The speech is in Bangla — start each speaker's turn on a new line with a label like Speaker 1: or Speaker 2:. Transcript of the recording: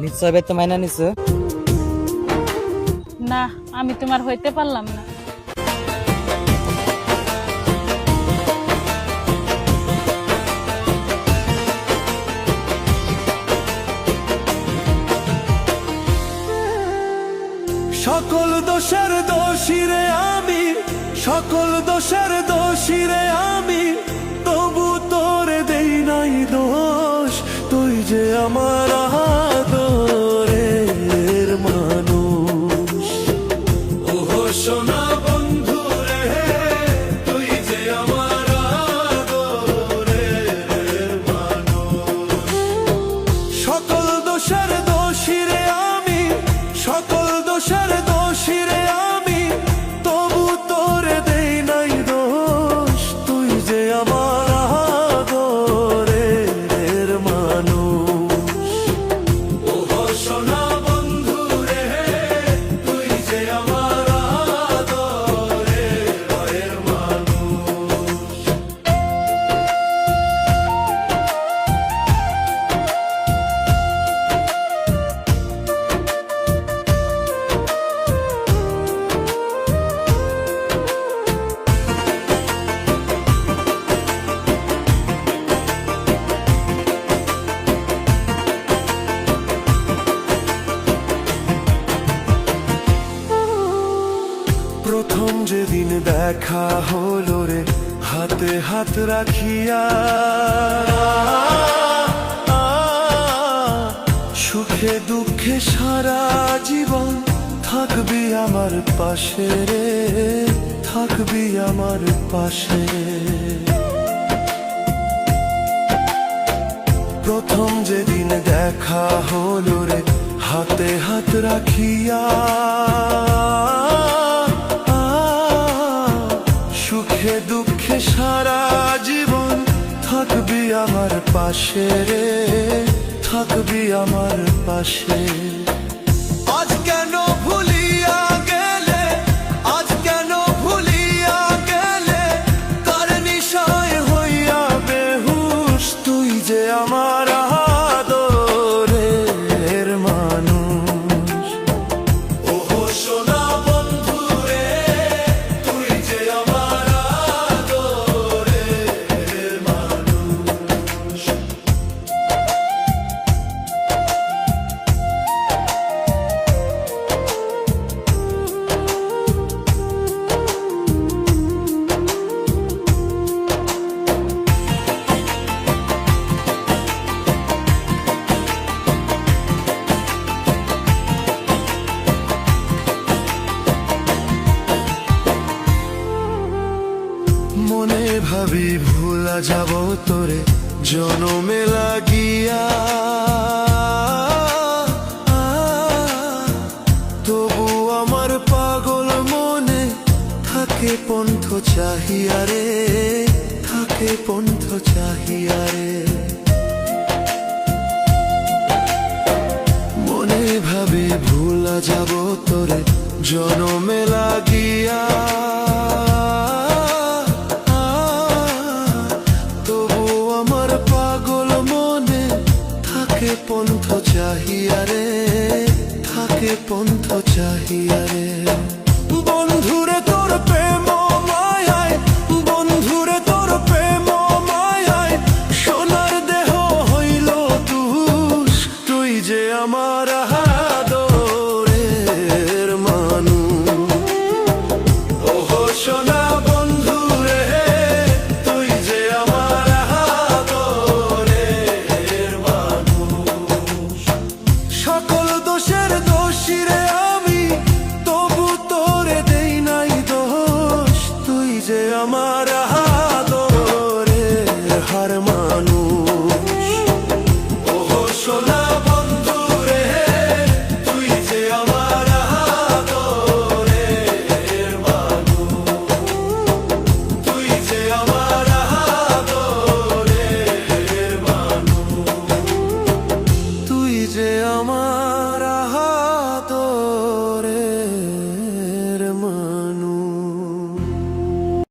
Speaker 1: নিশ্চয় বেতে মাইনা নিছে।
Speaker 2: না, আমি তোমার হইতে পারলাম না।
Speaker 3: সকল দোষের দোষী রে আমি, সকল দোষের দোষী রে আমি, তবু তোরে দেই নাই দোষ। তুই যে আমার আদরের মানুষ। ওহো সোনা বন্ধু রে, তুই যে আমার আদরের মানুষ। সকল দোষের দোষী রে আমি, সকল দোষের দোষী রে আমি, তবু তোরে দেই নাই দোষ। তুই যে আমার আদরের মানুষ। ওহো সোনা বন্ধু রে, তুই যে আমার আদরের মানুষ। প্রথম যেদিন দেখা হলো রে, হাতে হাত রাখিয়া, সুখে দুঃখে সারা জীবন থাকবি আমার পাশে রে, থাকবি আমার পাশে। প্রথম যেদিন দেখা হলো রে, হাতে হাত রাখিয়া, সুখে দুঃখে সারা জীবন থাকবি আমার পাশে রে, থাকবি আমার পাশে। আজ কেন ভুলিয়া গেলে, আজ কেন ভুলিয়া গেলে, কার নিশায় হইয়া বেহুশ। তুই যে আমার আদরের মানুষ। ওহো সোনা বন্ধু রে, তুই যে আমার আদরের মানুষ। মনে ভাবি ভুলা যাব তোরে জনমে লাগিয়া, তবু আমার পাগল মনে থাকে পন্থ চাহিয়া রে, থাকে পন্থ চাহিয়া রে। মনে ভাবি ভুলা যাব তোরে জনমে লাগিয়া, থাকে পন্থ চাহিয়া রে, থাকে পন্থ চাহিয়া রে। বন্ধুরে তোর প্রেম